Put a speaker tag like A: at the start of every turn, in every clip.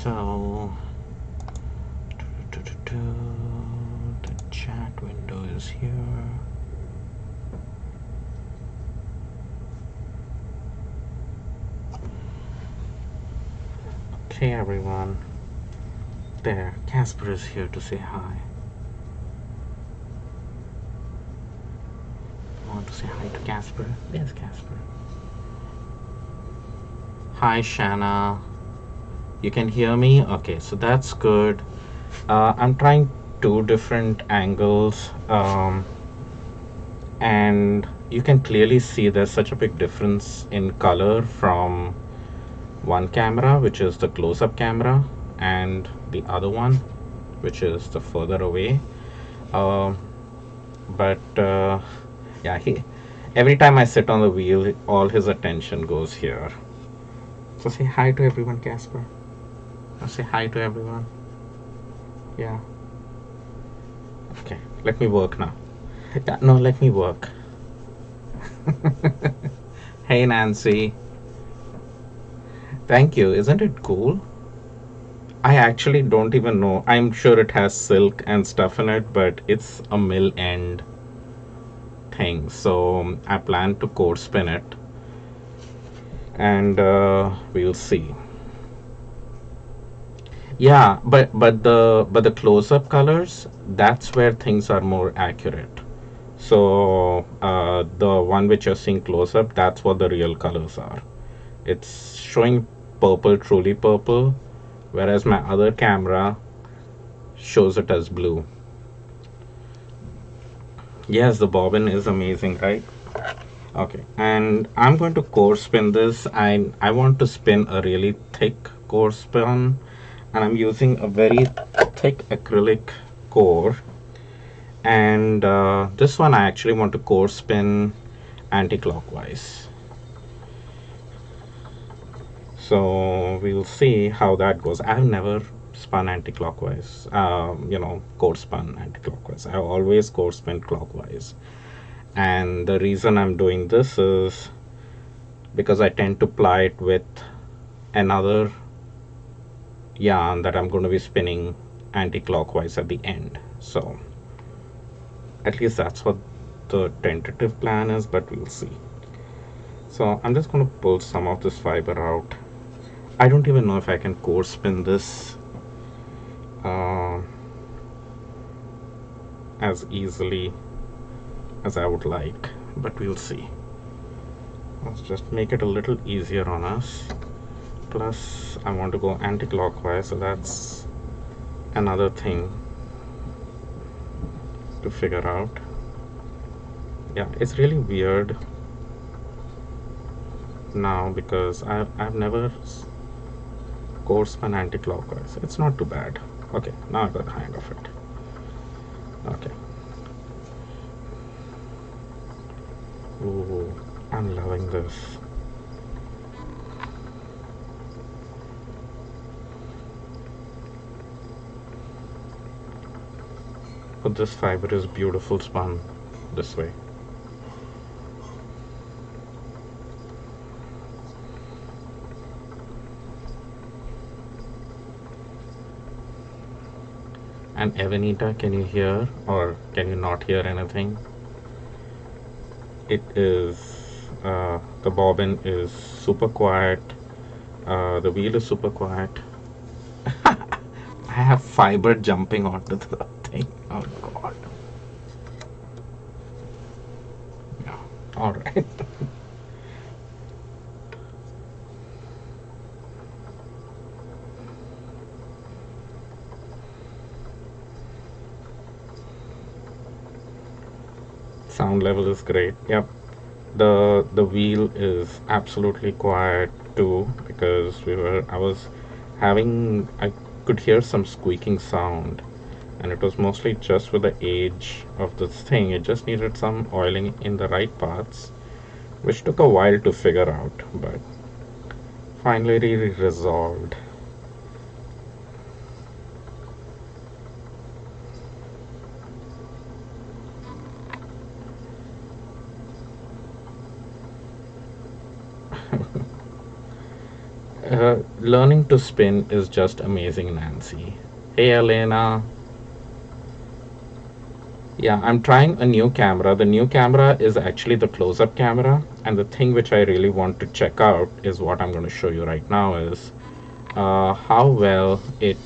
A: So the chat window is here. Okay, everyone. There, Casper is here to say hi. I want to say hi to Casper. There's Casper. Hi, Shanna. You can hear me? Okay, so that's good. I'm trying two different angles, and you can clearly see there's such a big difference in color from one camera, which is the close-up camera, and the other one, which is the further away. But yeah, every time I sit on the wheel, all his attention goes here. So say hi to everyone, Casper. Say hi to everyone. Yeah. Okay, let me work now. Yeah, no, let me work. Hey, Nancy. Thank you. Isn't it cool? I actually don't even know. I'm sure it has silk and stuff in it, but it's a mill end thing. So I plan to core spin it, and we'll see. Yeah, but the close-up colors, that's where things are more accurate. So the one which you're seeing close up, that's what the real colors are. It's showing purple, truly purple, whereas my other camera shows it as blue. Yes, the bobbin is amazing, right? Okay, and I'm going to core spin this. I want to spin a really thick core spin, and I'm using a very thick acrylic core. And this one I actually want to core spin anti-clockwise. So we'll see how that goes. I've never spun anti-clockwise, core spun anti-clockwise. I always core spin clockwise. And the reason I'm doing this is because I tend to ply it with another yarn that I'm going to be spinning anti-clockwise at the end. So at least that's what the tentative plan is, but we'll see. So I'm just going to pull some of this fiber out. I don't even know if I can core spin this as easily as I would like, but we'll see. Let's just make it a little easier on us. Plus I want to go anti-clockwise, so that's another thing to figure out. Yeah, it's really weird now because I've never core spun anti-clockwise. It's not too bad. Okay, now I got the hang of it. Okay. Ooh, I'm loving this. But this fiber is beautiful spun this way. And Evanita, can you hear or can you not hear anything? It is, the bobbin is super quiet, the wheel is super quiet. I have fiber jumping onto the thing. Oh god. Yeah, alright. Sound level is great. Yep. The wheel is absolutely quiet too because I could hear some squeaking sound, and it was mostly just with the age of this thing. It just needed some oiling in the right parts, which took a while to figure out, but finally resolved. Learning to spin is just amazing, Nancy. Hey, Elena. Yeah, I'm trying a new camera. The new camera is actually the close-up camera, and the thing which I really want to check out is what I'm going to show you right now is how well it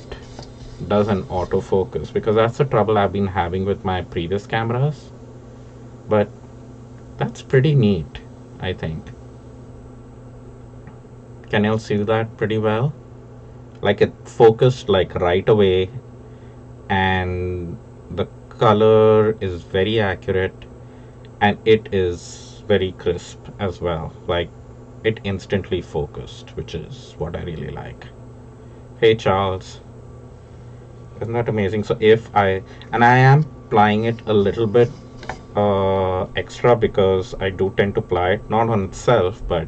A: does an autofocus, because that's the trouble I've been having with my previous cameras. But that's pretty neat, I think. Can you all see that pretty well? Like it focused like right away, and the color is very accurate, and it is very crisp as well. Like it instantly focused, which is what I really like. Hey Charles, isn't that amazing? So if I am plying it a little bit extra, because I do tend to ply it not on itself, but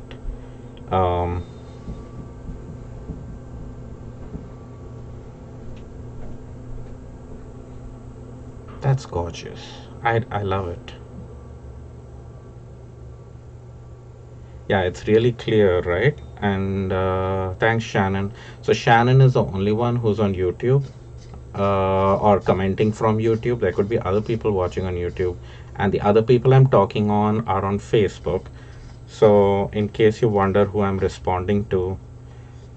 A: um, that's gorgeous. I love it. Yeah, it's really clear, right? And thanks, Shannon. So Shannon is the only one who's on YouTube or commenting from YouTube. There could be other people watching on YouTube, and the other people I'm talking on are on Facebook. So in case you wonder who I'm responding to,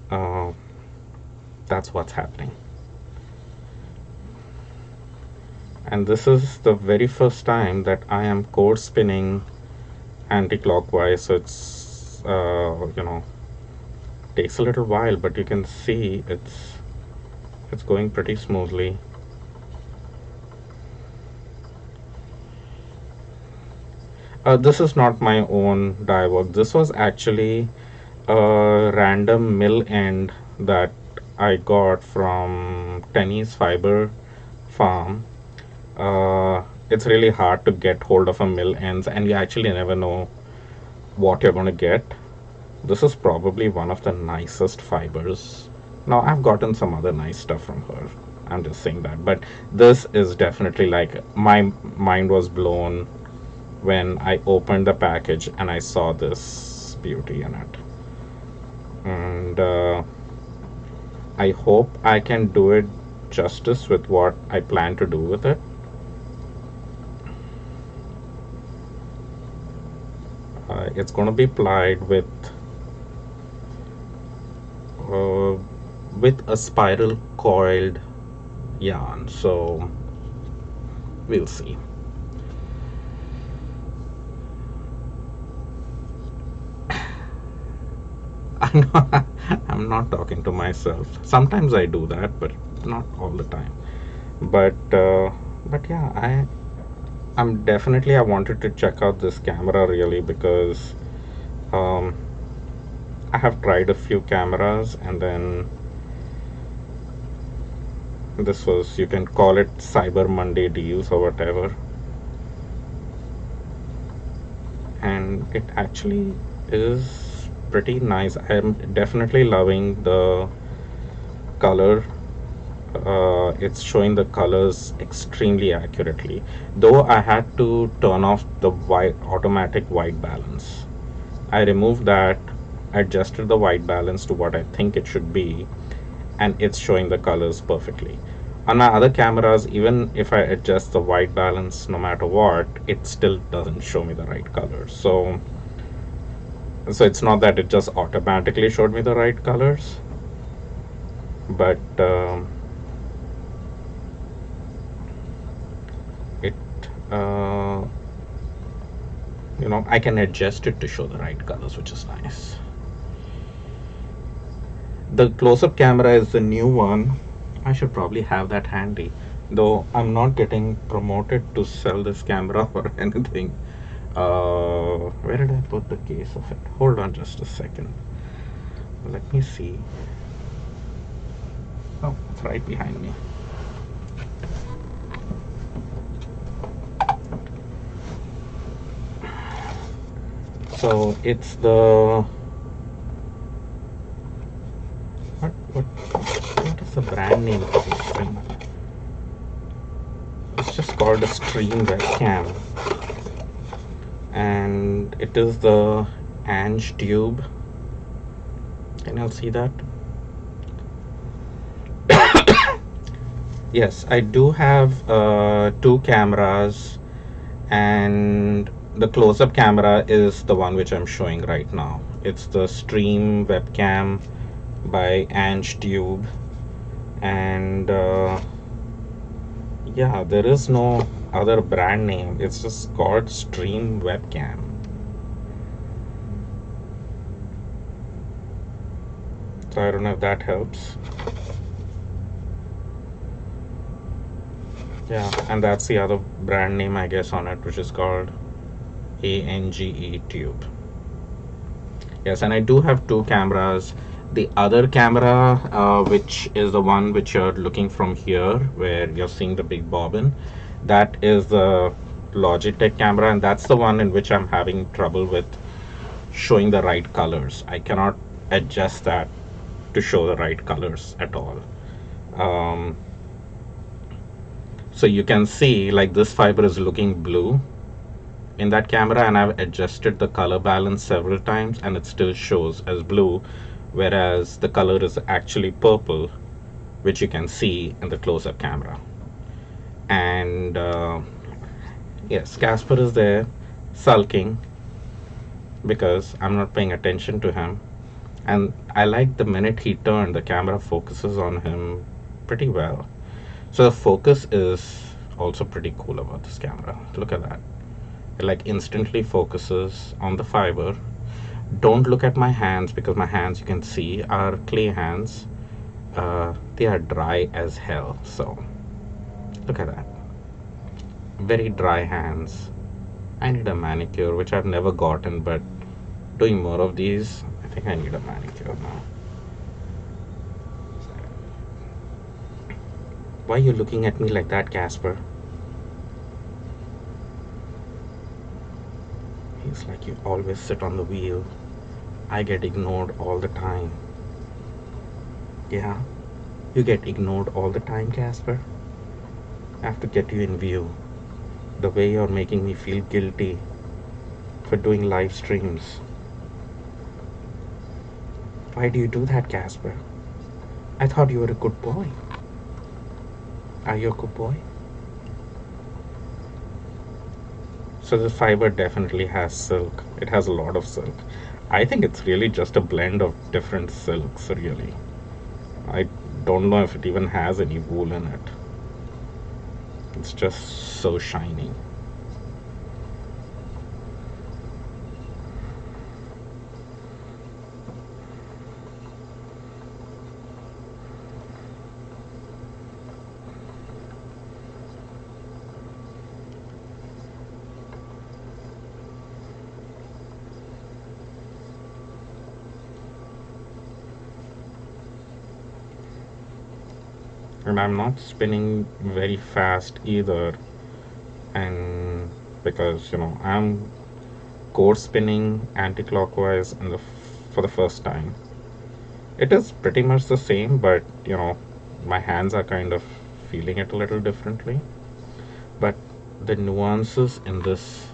A: uh, that's what's happening. And this is the very first time that I am core spinning anti-clockwise. So it's takes a little while, but you can see it's going pretty smoothly. This is not my own die work. This was actually a random mill end that I got from Tenny's Fiber Farm. It's really hard to get hold of a mill ends, and you actually never know what you're going to get. This is probably one of the nicest fibers. Now, I've gotten some other nice stuff from her. I'm just saying that. But this is definitely like my mind was blown when I opened the package and I saw this beauty in it. And I hope I can do it justice with what I plan to do with it. It's going to be plied uh, with a spiral coiled yarn, so we'll see. I'm not talking to myself. Sometimes I do that, but not all the time. But yeah, I'm definitely, I wanted to check out this camera really, because um, I have tried a few cameras, and then this was, you can call it Cyber Monday deals or whatever, and it actually is pretty nice. I'm definitely loving the color. It's showing the colors extremely accurately, though I had to turn off the automatic white balance. I removed that, adjusted the white balance to what I think it should be, and it's showing the colors perfectly. On my other cameras, even if I adjust the white balance no matter what, it still doesn't show me the right colors. So it's not that it just automatically showed me the right colors, but it I can adjust it to show the right colors, which is nice. The close-up camera is the new one. I should probably have that handy, though I'm not getting promoted to sell this camera or anything. Where did I put the case of it? Hold on just a second. Let me see. Oh, it's right behind me. So it's the what is the brand name for this thing? It's just called a Stream Webcam, and it is the Ange Tube. Can you all see that? Yes, I do have two cameras, and the close-up camera is the one which I'm showing right now. It's the Stream webcam by Ange Tube, and yeah, there is no other brand name. It's just called Stream webcam. So I don't know if that helps. Yeah, and that's the other brand name I guess on it, which is called ANGE Tube. Yes, and I do have two cameras. The other camera, which is the one which you're looking from here, where you're seeing the big bobbin, that is the Logitech camera, and that's the one in which I'm having trouble with showing the right colors. I cannot adjust that to show the right colors at all. Um, so you can see like this fiber is looking blue in that camera, and I've adjusted the color balance several times and it still shows as blue, whereas the color is actually purple, which you can see in the close-up camera. And yes, Casper is there sulking because I'm not paying attention to him. And I like the minute he turned, the camera focuses on him pretty well. So the focus is also pretty cool about this camera. Look at that. It like instantly focuses on the fiber. Don't look at my hands, because my hands, you can see, are clay hands. They are dry as hell. So look at that. Very dry hands. I need a manicure, which I've never gotten, but doing more of these, I think I need a manicure now. Why are you looking at me like that, Casper? He's like, you always sit on the wheel. I get ignored all the time. Yeah, you get ignored all the time, Casper. I have to get you in view. The way you're making me feel guilty for doing live streams. Why do you do that, Casper? I thought you were a good boy. Are you a good boy? So the fiber definitely has silk. It has a lot of silk. I think it's really just a blend of different silks, really. I don't know if it even has any wool in it. It's just so shiny. And I'm not spinning very fast either, and because I'm core spinning anti-clockwise for the first time. It is pretty much the same, but my hands are kind of feeling it a little differently. But the nuances in this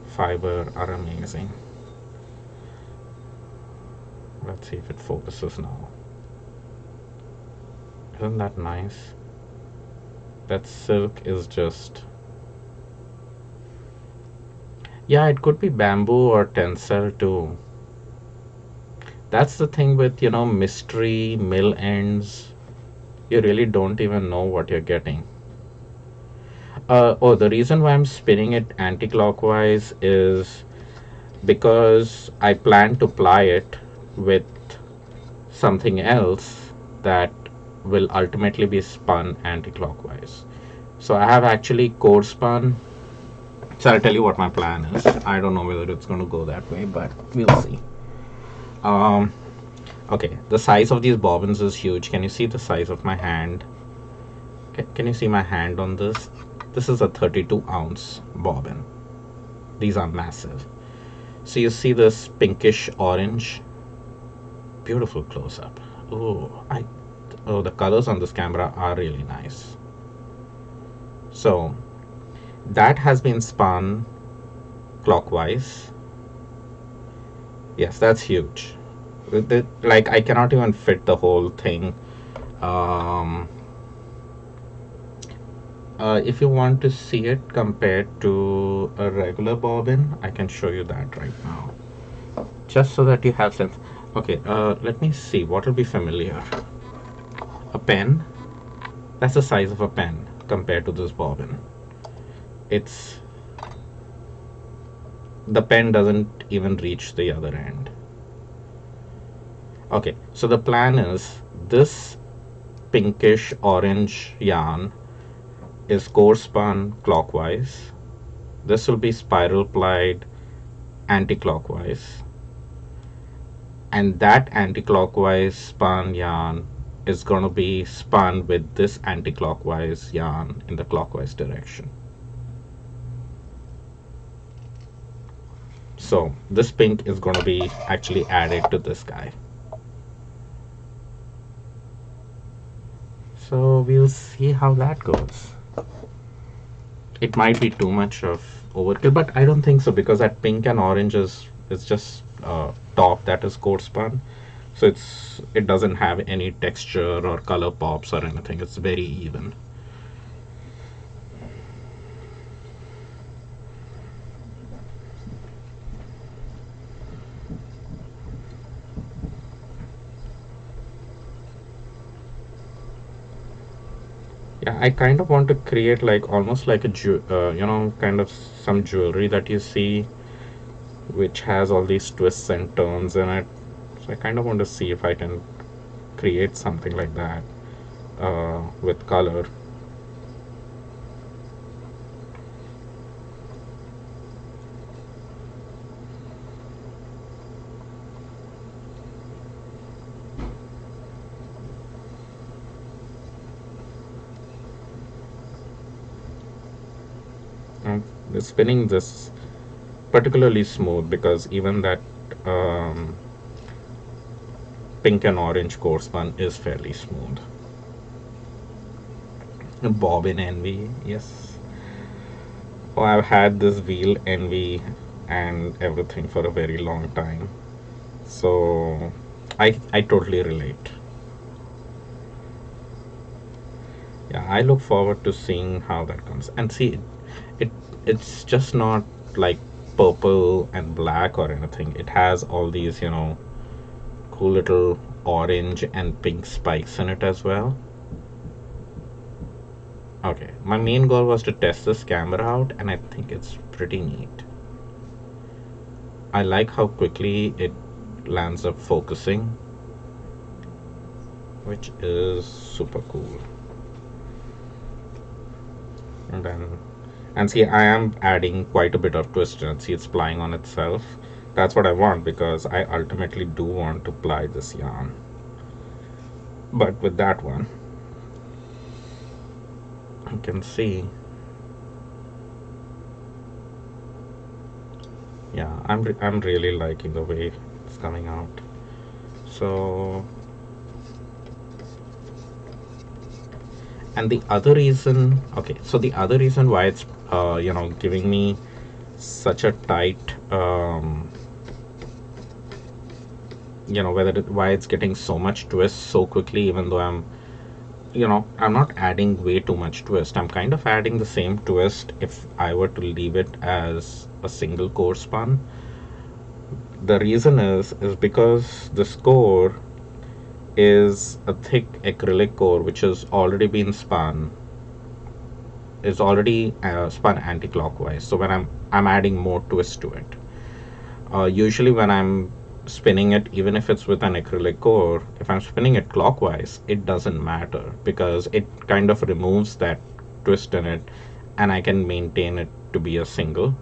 A: fiber are amazing. Let's see if it focuses now. Isn't that nice? That silk is just, yeah, it could be bamboo or tencel too. That's the thing with mystery mill ends. You really don't even know what you're getting. Oh, the reason why I'm spinning it anti-clockwise is because I plan to ply it with something else that will ultimately be spun anti-clockwise. So I have actually core spun. So I'll tell you what my plan is. I don't know whether it's going to go that way, but we'll see. Okay, the size of these bobbins is huge. Can you see the size of my hand? Can you see my hand on this? This is a 32-ounce bobbin. These are massive. So you see this pinkish orange? Beautiful close-up. Oh, the colors on this camera are really nice. So that has been spun clockwise. Yes, that's huge. Like I cannot even fit the whole thing. Um, if you want to see it compared to a regular bobbin, I can show you that right now, just so that you have sense. Okay, let me see what will be familiar. A pen, that's the size of a pen compared to this bobbin. It's the pen doesn't even reach the other end. Okay, so the plan is this pinkish orange yarn is core spun clockwise. This will be spiral plied anti-clockwise, and that anti-clockwise spun yarn is going to be spun with this anti-clockwise yarn in the clockwise direction. So this pink is going to be actually added to this guy. So we'll see how that goes. It might be too much of overkill, but I don't think so, because that pink and orange is just top that is core spun. So it doesn't have any texture or color pops or anything. It's very even. Yeah, I kind of want to create like almost like a kind of some jewelry that you see, which has all these twists and turns in it. So I kind of want to see if I can create something like that with color. And spinning this particularly smooth because even that um, pink and orange core spun is fairly smooth. Bobbin envy, yes. Oh, I've had this wheel envy and everything for a very long time. So I totally relate. Yeah, I look forward to seeing how that comes. And see, it it's just not like purple and black or anything. It has all these, cool little orange and pink spikes in it as well. Okay, my main goal was to test this camera out, and I think it's pretty neat. I like how quickly it lands up focusing, which is super cool. And see, I am adding quite a bit of twist in it. See, it's plying on itself. That's what I want, because I ultimately do want to ply this yarn. But with that one, you can see, yeah, I'm really liking the way it's coming out. So, and the other reason, okay, so the other reason why it's giving me such a tight why it's getting so much twist so quickly, even though I'm not adding way too much twist. I'm kind of adding the same twist if I were to leave it as a single core spun. The reason is because this core is a thick acrylic core which has already been spun, is already spun anti-clockwise. So when I'm adding more twist to it. Usually when I'm spinning it, even if it's with an acrylic core, if I'm spinning it clockwise, it doesn't matter because it kind of removes that twist in it, and I can maintain it to be a single.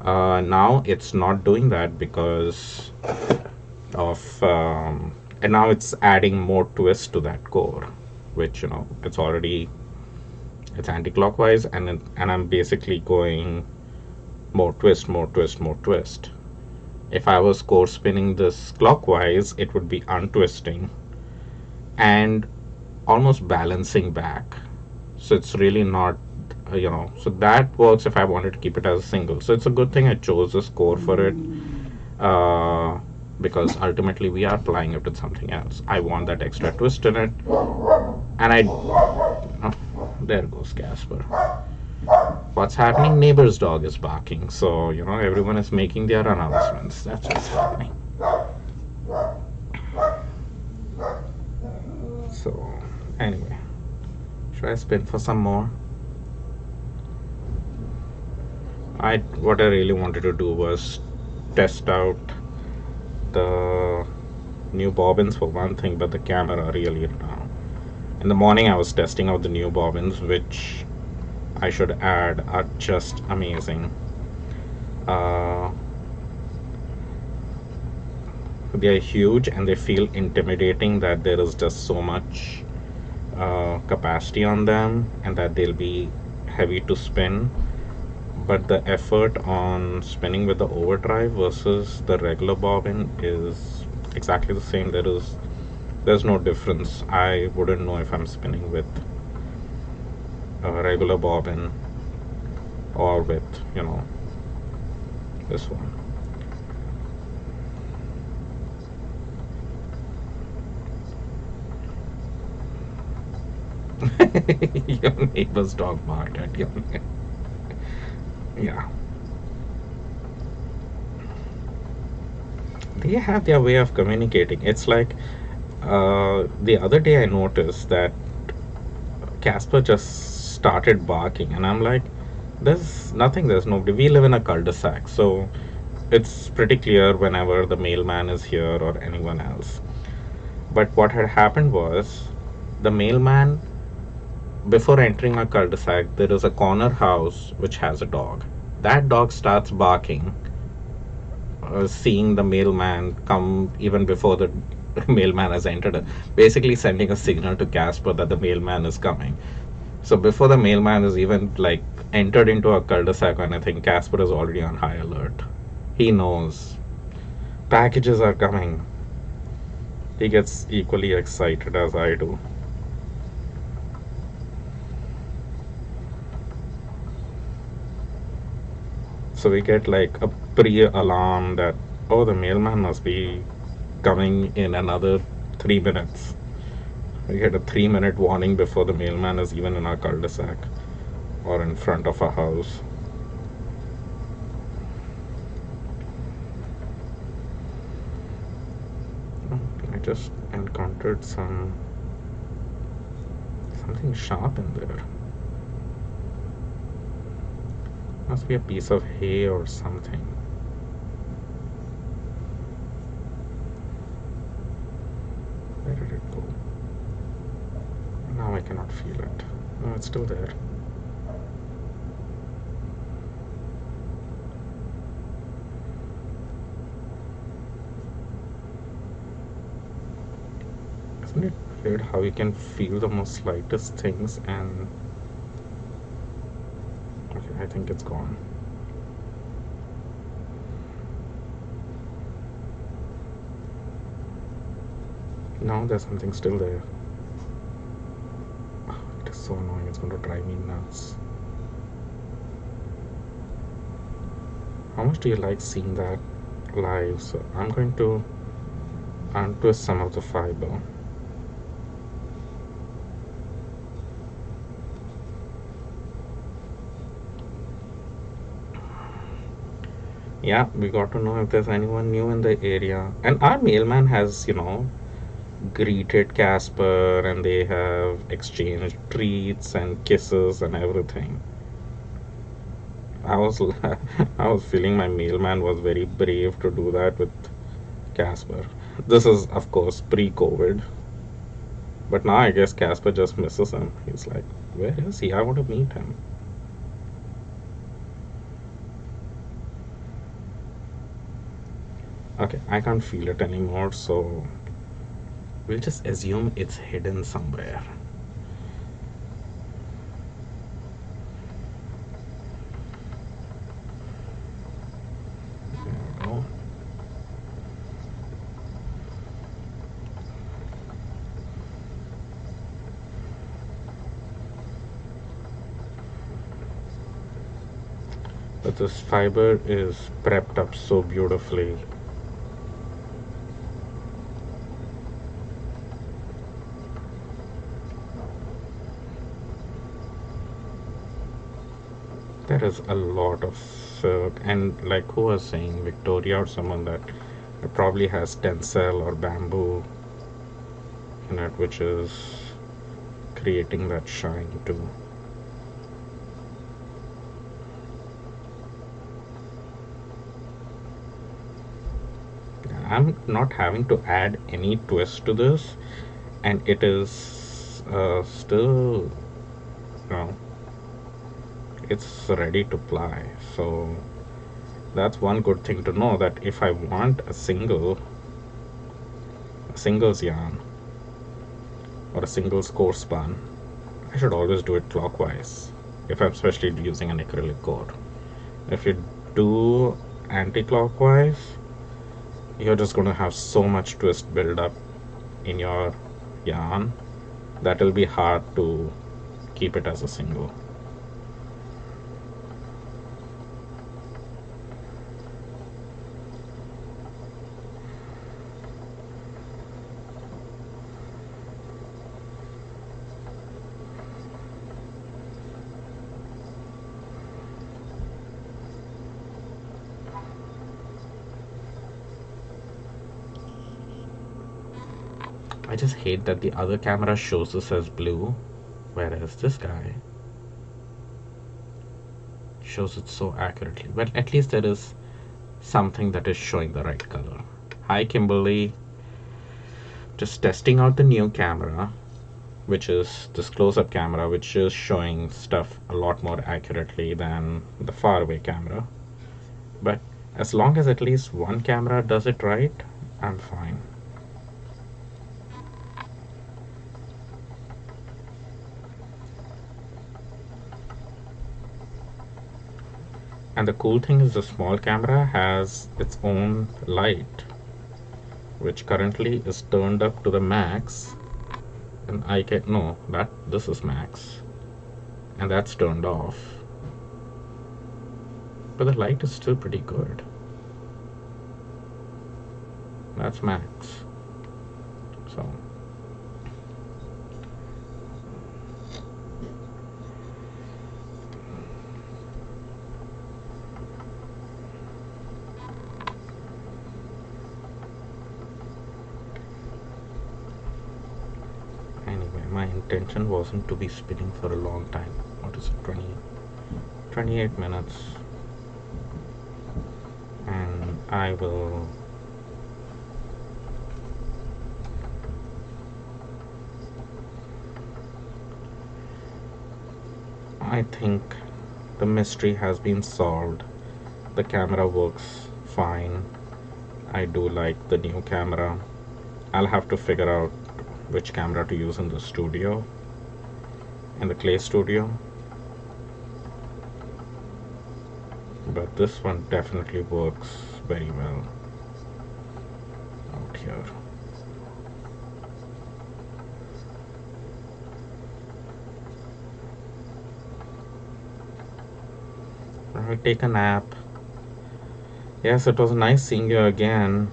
A: Now it's not doing that because of and now it's adding more twist to that core, which it's anti-clockwise, and I'm basically going more twist, more twist, more twist. If I was core spinning this clockwise, it would be untwisting and almost balancing back. So it's really not, so that works if I wanted to keep it as a single. So it's a good thing I chose this core for it, uh, because ultimately we are applying it with something else. I want that extra twist in it, and oh, there goes Casper. What's happening? Neighbor's dog is barking, so everyone is making their announcements. That's what's happening. So, anyway, should I spin for some more? What I really wanted to do was test out the new bobbins for one thing, but the camera really in the morning I was testing out the new bobbins, which I should add are just amazing. They are huge and they feel intimidating, that there is just so much capacity on them and that they'll be heavy to spin, but the effort on spinning with the overdrive versus the regular bobbin is exactly the same. There's no difference. I wouldn't know if I'm spinning with a regular bobbin or with this one. Your neighbor's dog barked at you. Yeah. They have their way of communicating. It's like the other day I noticed that Casper just started barking, and I'm like, there's nothing, there's nobody. We live in a cul-de-sac, so it's pretty clear whenever the mailman is here or anyone else. But what had happened was the mailman, before entering a cul-de-sac, there is a corner house which has a dog. That dog starts barking, seeing the mailman come even before the mailman has entered, basically sending a signal to Casper that the mailman is coming. So before the mailman is even like entered into a cul-de-sac or anything, Casper is already on high alert. He knows packages are coming. He gets equally excited as I do. So we get like a pre-alarm that, oh, the mailman must be coming in another 3 minutes. We get a 3-minute warning before the mailman is even in our cul-de-sac or in front of our house. I just encountered something sharp in there. Must be a piece of hay or something. Where did it go? Now I cannot feel it. No, it's still there. Isn't it weird how you can feel the most slightest things and I think it's gone. No, there's something still there. Oh, it is so annoying. It's going to drive me nuts. How much do you like seeing that live? So I'm going to untwist some of the fiber. Yeah, we got to know if there's anyone new in the area. And our mailman has, greeted Casper and they have exchanged treats and kisses and everything. I was I was feeling my mailman was very brave to do that with Casper. This is of course pre-COVID. But now I guess Casper just misses him. He's like, where is he? I want to meet him. Okay, I can't feel it anymore, so we'll just assume it's hidden somewhere. There we go. But this fiber is prepped up so beautifully. there is a lot of silk, and like who was saying, Victoria or someone, that it probably has tencel or bamboo in it, which is creating that shine too. I'm not having to add any twist to this, and it is still, you know, it's ready to ply. So that's one good thing to know, that if I want a singles yarn or a singles core spun, I should always do it clockwise if I'm especially using an acrylic core. If you do anti-clockwise, you're just going to have so much twist build up in your yarn that it'll be hard to keep it as a single. I just hate that the other camera shows this as blue, whereas this guy shows it so accurately. But at least there is something that is showing the right color. Hi Kimberly, just testing out the new camera, which is this close-up camera, which is showing stuff a lot more accurately than the far-away camera. But as long as at least one camera does it right, I'm fine. And the cool thing is the small camera has its own light, which currently is turned up to the max, and I can, no, this is max, and that's turned off, but the light is still pretty good. That's max. So my intention wasn't to be spinning for a long time. What is it, 28 minutes, and I will I think the mystery has been solved. The camera works fine. I do like the new camera. I'll have to figure out which camera to use in the studio, in the clay studio, but this one definitely works very well out here. I'll take a nap. Yes, it was nice seeing you again.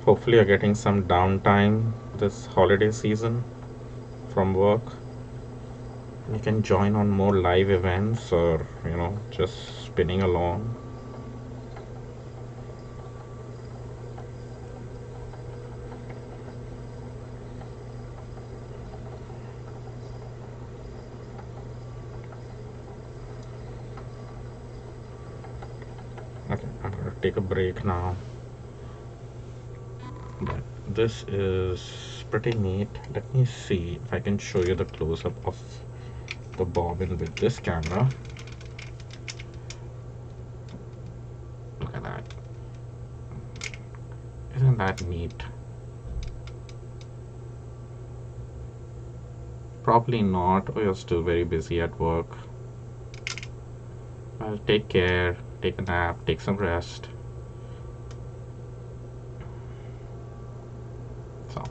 A: Hopefully you're getting some downtime this holiday season from work. You can join on more live events, or just spinning along. Okay, I'm gonna take a break now. But this is pretty neat. Let me see if I can show you the close-up of the bobbin with this camera. Look at that. Isn't that neat? Probably not. Oh, you're still very busy at work. Well, take care, take a nap, take some rest. So,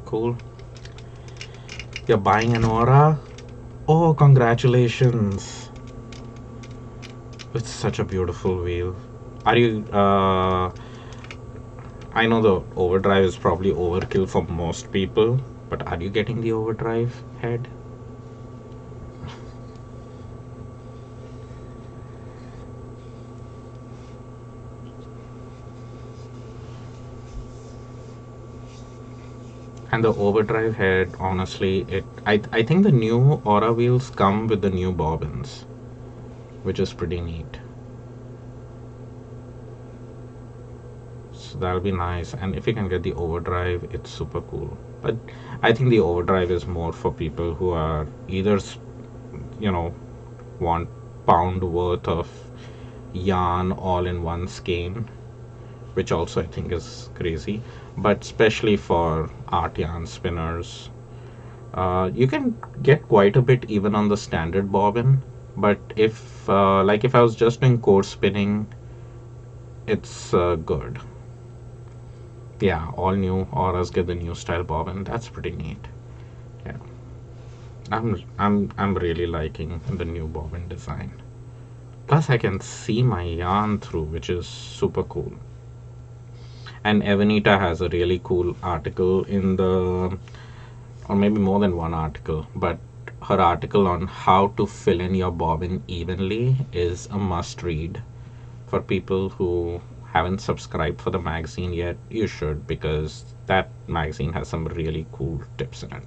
A: cool. You're buying an Aura? Oh, congratulations. It's such a beautiful wheel. Are you, I know the overdrive is probably overkill for most people, but are you getting the overdrive head? And the overdrive head, honestly, I think the new Aura wheels come with the new bobbins, which is pretty neat. So that'll be nice. And if you can get the overdrive, it's super cool. But I think the overdrive is more for people who are either, you know, want pound worth of yarn all in one skein, which also I think is crazy. But especially for art yarn spinners, you can get quite a bit even on the standard bobbin. But if, like, if I was just doing core spinning, it's good. Yeah, all new auras get the new style bobbin. That's pretty neat. Yeah, I'm really liking the new bobbin design. Plus, I can see my yarn through, which is super cool. And Evanita has a really cool article in the, or maybe more than one article, but her article on how to fill in your bobbin evenly is a must read for people who haven't subscribed for the magazine yet. You should, because that magazine has some really cool tips in it.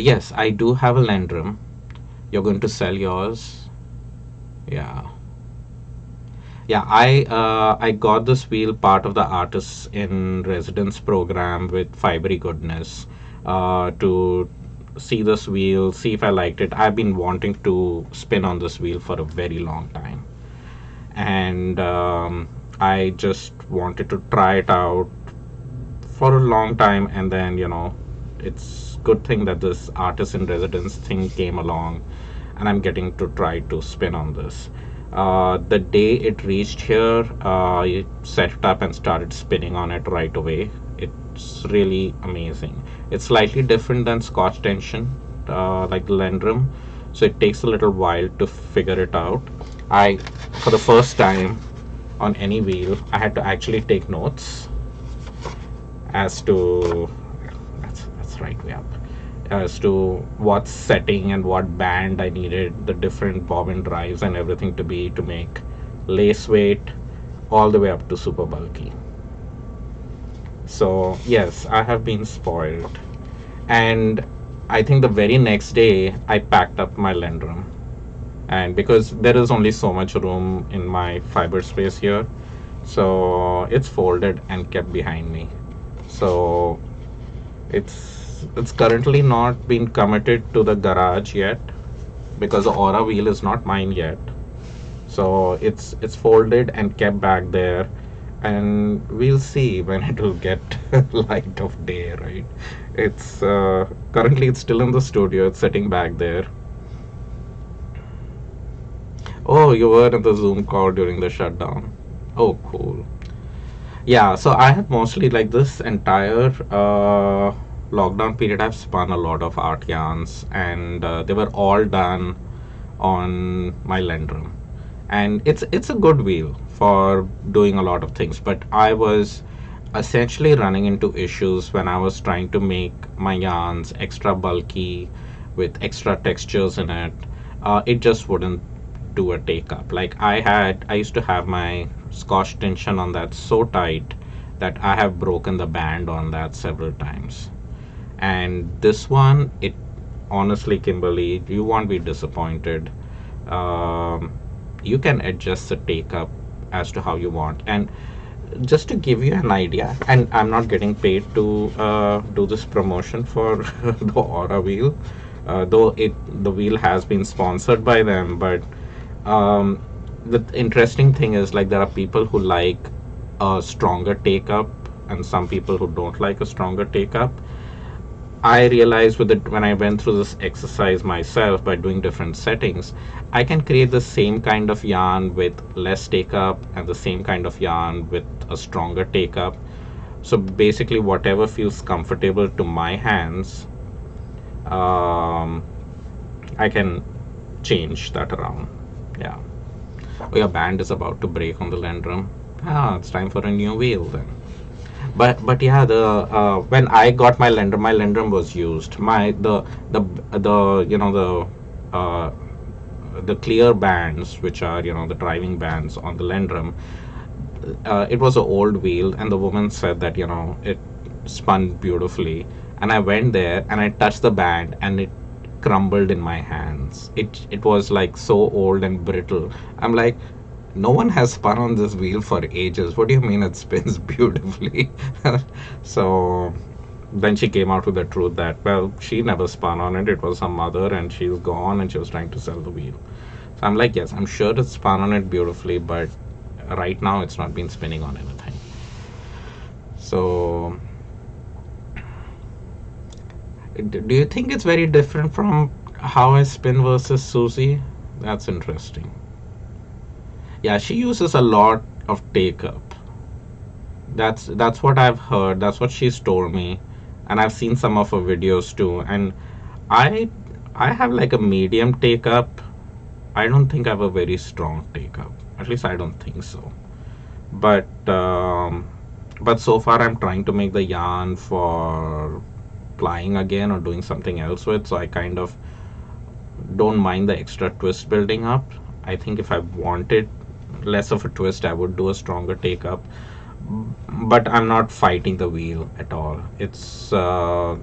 A: Yes, I do have a Lendrum. You're going to sell yours? Yeah. Yeah, I got this wheel part of the artists in residence program with Fibery Goodness, to see this wheel, see if I liked it. I've been wanting to spin on this wheel for a very long time, and I just wanted to try it out for a long time, and then it's good thing that this artist in residence thing came along, and I'm getting to try to spin on this. The day it reached here, I set it up and started spinning on it right away. It's really amazing. It's slightly different than Scotch tension, like the Lendrum, so it takes a little while to figure it out. I, for the first time on any wheel, I had to actually take notes as to, that's right way up, as to what setting and what band I needed the different bobbin drives and everything to be to make lace weight all the way up to super bulky. So yes, I have been spoiled. And I think the very next day I packed up my Lendrum, and because there is only so much room in my fiber space here, so it's folded and kept behind me. So it's currently not been committed to the garage yet, because the Aura wheel is not mine yet. So it's folded and kept back there, and we'll see when it will get light of day, right? It's currently it's still in the studio. It's sitting back there. Oh, you were in the Zoom call during the shutdown. Oh, cool. Yeah, so I have mostly, like, this entire lockdown period, I've spun a lot of art yarns, and they were all done on my Lendrum. And it's a good wheel for doing a lot of things, but I was essentially running into issues when I was trying to make my yarns extra bulky with extra textures in it. It just wouldn't do a take up. Like, I used to have my Scotch tension on that so tight that I have broken the band on that several times. And this one, it honestly, Kimberly, you won't be disappointed. Um, you can adjust the take up as to how you want. And just to give you an idea, and I'm not getting paid to do this promotion for the Aura wheel, though the wheel has been sponsored by them. But um, the interesting thing is, like, there are people who like a stronger take up, and some people who don't like a stronger take up. I realized with it when I went through this exercise myself by doing different settings, I can create the same kind of yarn with less take up and the same kind of yarn with a stronger take up. So basically, whatever feels comfortable to my hands, um, I can change that around. Yeah. Oh, your band is about to break on the Lendrum. Ah, it's time for a new wheel then. But yeah, the when I got my Lendrum was used. The the clear bands, which are the driving bands on the Lendrum, it was an old wheel, and the woman said that it spun beautifully, and I went there and I touched the band and it crumbled in my hands. It was like so old and brittle. I'm like, no one has spun on this wheel for ages. What do you mean it spins beautifully? So then she came out with the truth that, well, she never spun on it. It was some mother and she's gone and she was trying to sell the wheel. So I'm like, yes, I'm sure it's spun on it beautifully, but right now it's not been spinning on anything. So do you think it's very different from how I spin versus Susie? That's interesting. Yeah, she uses a lot of take up. That's what I've heard. That's what she's told me, and I've seen some of her videos too. And I I have like a medium take up. I don't think I have a very strong take up. At least I don't think so. But but so far I'm trying to make the yarn for plying again or doing something else with. So I kind of don't mind the extra twist building up. I think if I wanted less of a twist, I would do a stronger take up. But I'm not fighting the wheel at all. It's I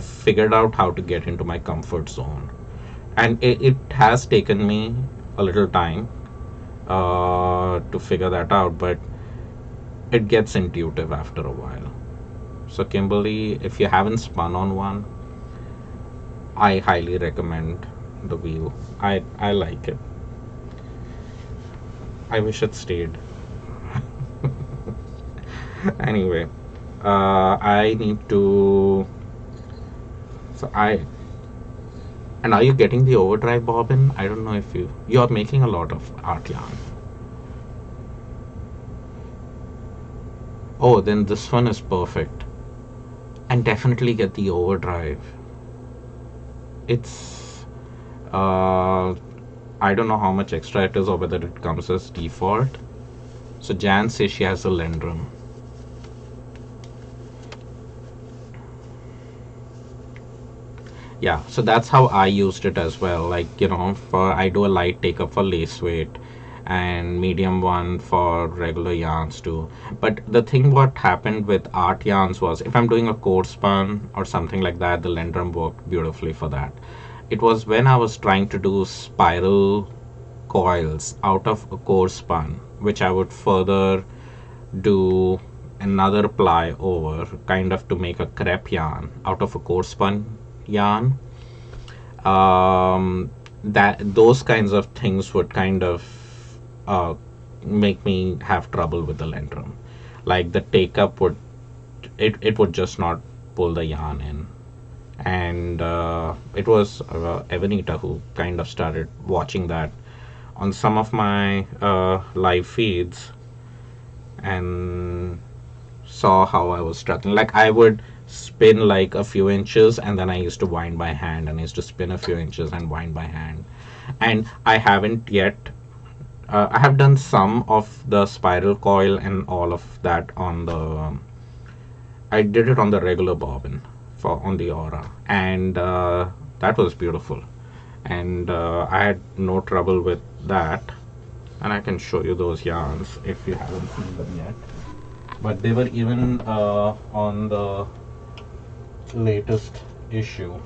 A: figured out how to get into my comfort zone, and it has taken me a little time to figure that out, but it gets intuitive after a while. So Kimberly, if you haven't spun on one, I highly recommend the wheel. I like it. I wish it stayed. Anyway, I need to. So I and are you getting the overdrive bobbin? I don't know if you're making a lot of art yarn. Oh, then this one is perfect. And definitely get the overdrive. It's I don't know how much extra it is or whether it comes as default. So Jan says she has a Lendrum. Yeah, so that's how I used it as well. Like, for I do a light take up for lace weight and medium one for regular yarns too. But the thing what happened with art yarns was if I'm doing a core spun or something like that, the Lendrum worked beautifully for that. It was when I was trying to do spiral coils out of a core spun, which I would further do another ply over, kind of to make a crepe yarn out of a core spun yarn. That those kinds of things would kind of uh, make me have trouble with the Lendrum. Like the take up would it would just not pull the yarn in. And it was Evanita who kind of started watching that on some of my live feeds and saw how I was struggling. Like I would spin like a few inches and then I used to wind by hand and I used to spin a few inches and wind by hand. And I haven't yet. I have done some of the spiral coil and all of that on the. I did it on the regular bobbin for on the Aura, and that was beautiful. And I had no trouble with that. And I can show you those yarns if you haven't seen them yet. But they were even on the latest issue.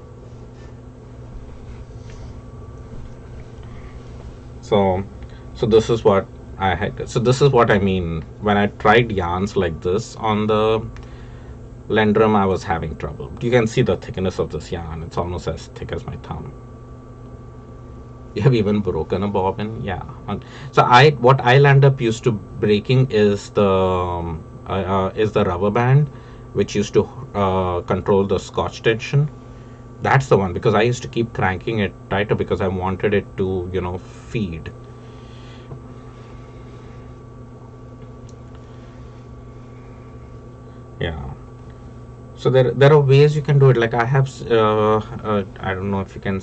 A: So, so this is what I had. So this is what I mean when I tried yarns like this on the Lendrum. I was having trouble. You can see the thickness of this yarn. It's almost as thick as my thumb. You have even broken a bobbin, yeah. So what I'll end up used to breaking is the rubber band, which used to control the scotch tension. That's the one because I used to keep cranking it tighter because I wanted it to, feed. Yeah. So there are ways you can do it. Like I have, I don't know if you can,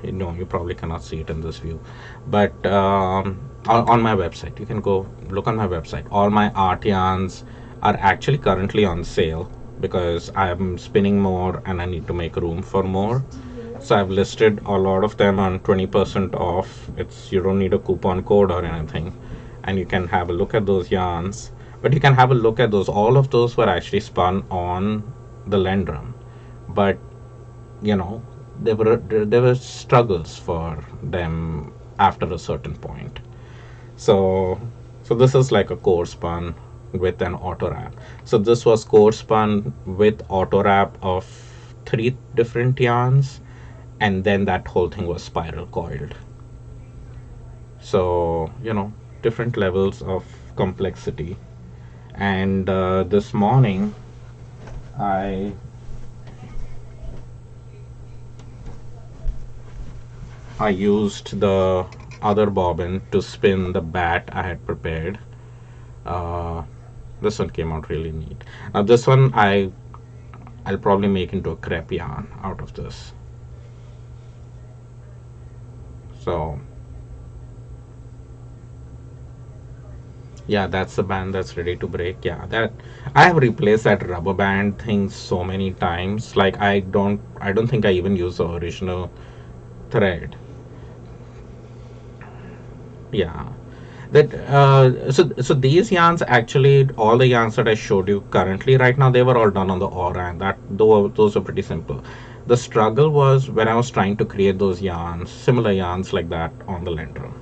A: you probably cannot see it in this view, but on my website, you can go look on my website. All my art yarns are actually currently on sale because I'm spinning more and I need to make room for more. So I've listed a lot of them on 20% off. You don't need a coupon code or anything, and you can have a look at those yarns. But you can have a look at those. All of those were actually spun on the Lendrum, but you know there were struggles for them after a certain point. So so this is like a core spun with an auto wrap. So this was core spun with auto wrap of three different yarns, and then that whole thing was spiral coiled. So different levels of complexity. And this morning I I used the other bobbin to spin the bat I had prepared. Uh, this one came out really neat. Now this one I'll probably make into a crepe yarn out of this. So yeah, that's the band that's ready to break. Yeah, that I have replaced that rubber band thing so many times. Like I don't think I even use the original thread. Yeah. That so these yarns, actually all the yarns that I showed you currently right now, they were all done on the Aura, and that though those are pretty simple. The struggle was when I was trying to create those yarns, similar yarns like that on the Lendrum.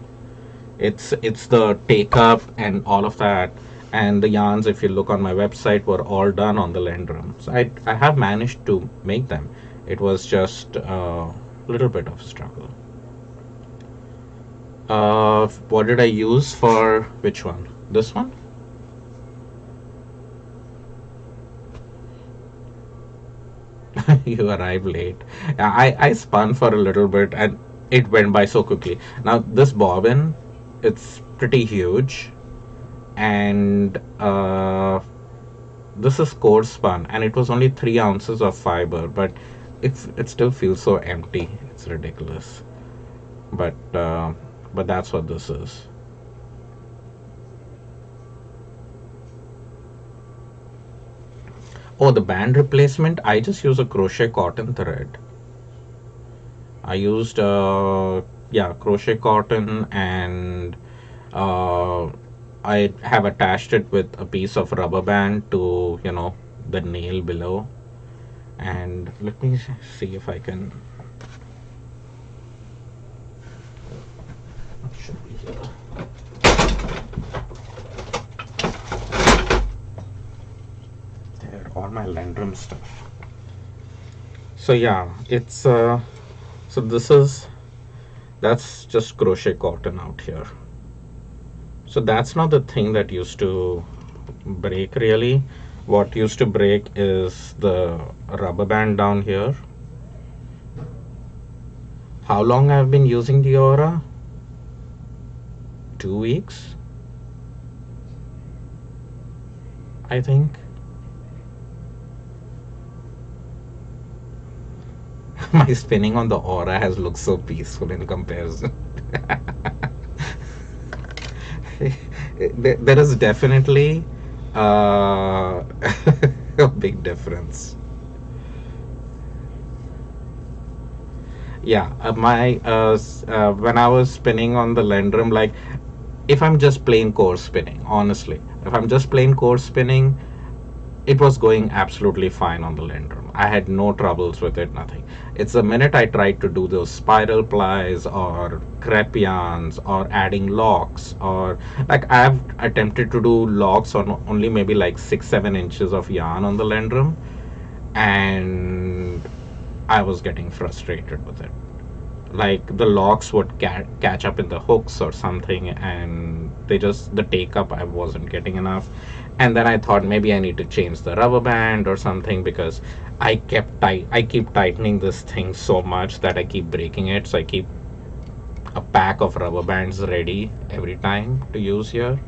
A: It's the take up and all of that, and the yarns, if you look on my website, were all done on the Lendrum. So I have managed to make them. It was just a little bit of struggle. What did I use for which one? This one? You arrived late. I spun for a little bit and it went by so quickly. Now this bobbin, it's pretty huge, and this is core spun, and it was only 3 ounces of fiber, but it still feels so empty. It's ridiculous. But that's what this is. Oh, the band replacement, I just use a crochet cotton thread. I used yeah, crochet cotton, and uh, I have attached it with a piece of rubber band to the nail below. And let me see if I can. It should be here. There, all my Lendrum stuff. So yeah, it's so this is that's just crochet cotton out here. So that's not the thing that used to break really. What used to break is the rubber band down here. How long I've been using the Aura? 2 weeks, I think. My spinning on the Aura has looked so peaceful in comparison. There is definitely uh, a big difference. Yeah, my when I was spinning on the Lendrum, like if I'm just plain core spinning, honestly, if I'm just plain core spinning, it was going absolutely fine on the Lendrum. I had no troubles with it, nothing. It's the minute I tried to do those spiral plies or crepe yarns or adding locks, or like I've attempted to do locks on only maybe like 6 7 inches of yarn on the Lendrum, and I was getting frustrated with it. Like the locks would catch up in the hooks or something, and the take up, I wasn't getting enough. And then I thought maybe I need to change the rubber band or something, because I keep tightening this thing so much that I keep breaking it. So I keep a pack of rubber bands ready every time to use here.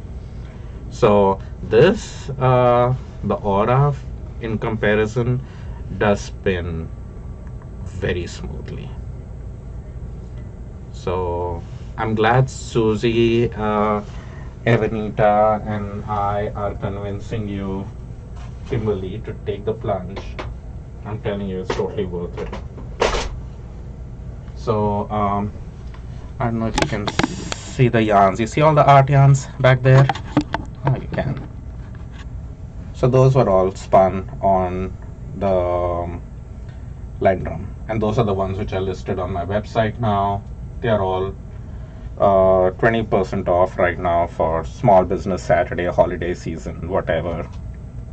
A: So this the Aura, in comparison, does spin very smoothly. So I'm glad Susie, Evanita, and I are convincing you, Kimberly, to take the plunge. I'm telling you, it's totally worth it. So I don't know if you can see the yarns. You see all the art yarns back there? Oh, you can. So those were all spun on the Lendrum, and those are the ones which are listed on my website now. They are all 20% off right now for Small Business Saturday, holiday season, whatever,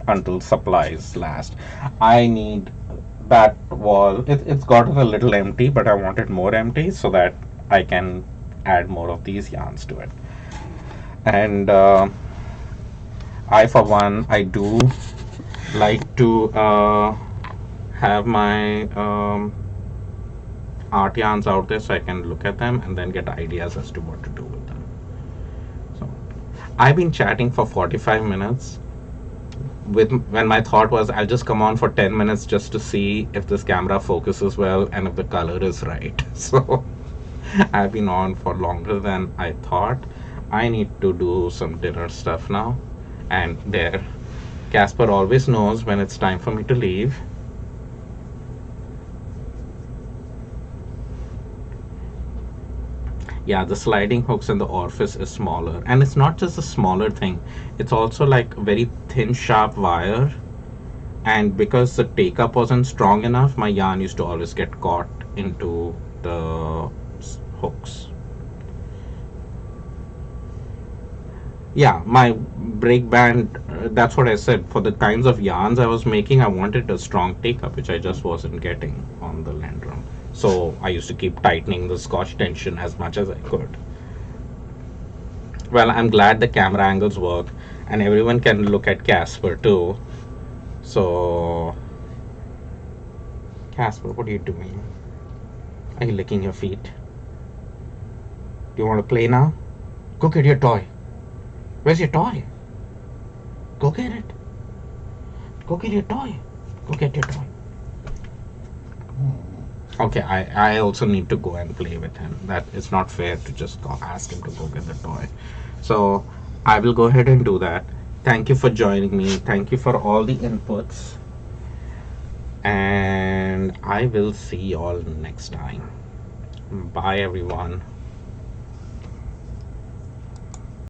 A: until supplies last. I need that wall. It's got a little empty, but I want it more empty so that I can add more of these yarns to it. And I, for one, I do like to have my art yarns out there so I can look at them and then get ideas as to what to do with them. So I've been chatting for 45 minutes with when my thought was I'll just come on for 10 minutes just to see if this camera focuses well and if the color is right. So I've been on for longer than I thought. I need to do some dinner stuff now. And there, Casper always knows when it's time for me to leave. Yeah, the sliding hooks in the orifice is smaller, and it's not just a smaller thing, it's also like very thin sharp wire, and because the take up wasn't strong enough, my yarn used to always get caught into the hooks. Yeah, my break band, that's what I said, for the kinds of yarns I was making, I wanted a strong take up, which I just wasn't getting on the Lendrum. So I used to keep tightening the scotch tension as much as I could. Well, I'm glad the camera angles work and everyone can look at Casper too. So, Casper, what are you doing? Are you licking your feet? Do you want to play now? Go get your toy. Where's your toy? Go get it. Go get your toy. Go get your toy. Okay, I also need to go and play with him. That it's not fair to just ask him to go get the toy. So I will go ahead and do that. Thank you for joining me. Thank you for all the inputs. And I will see you all next time. Bye, everyone.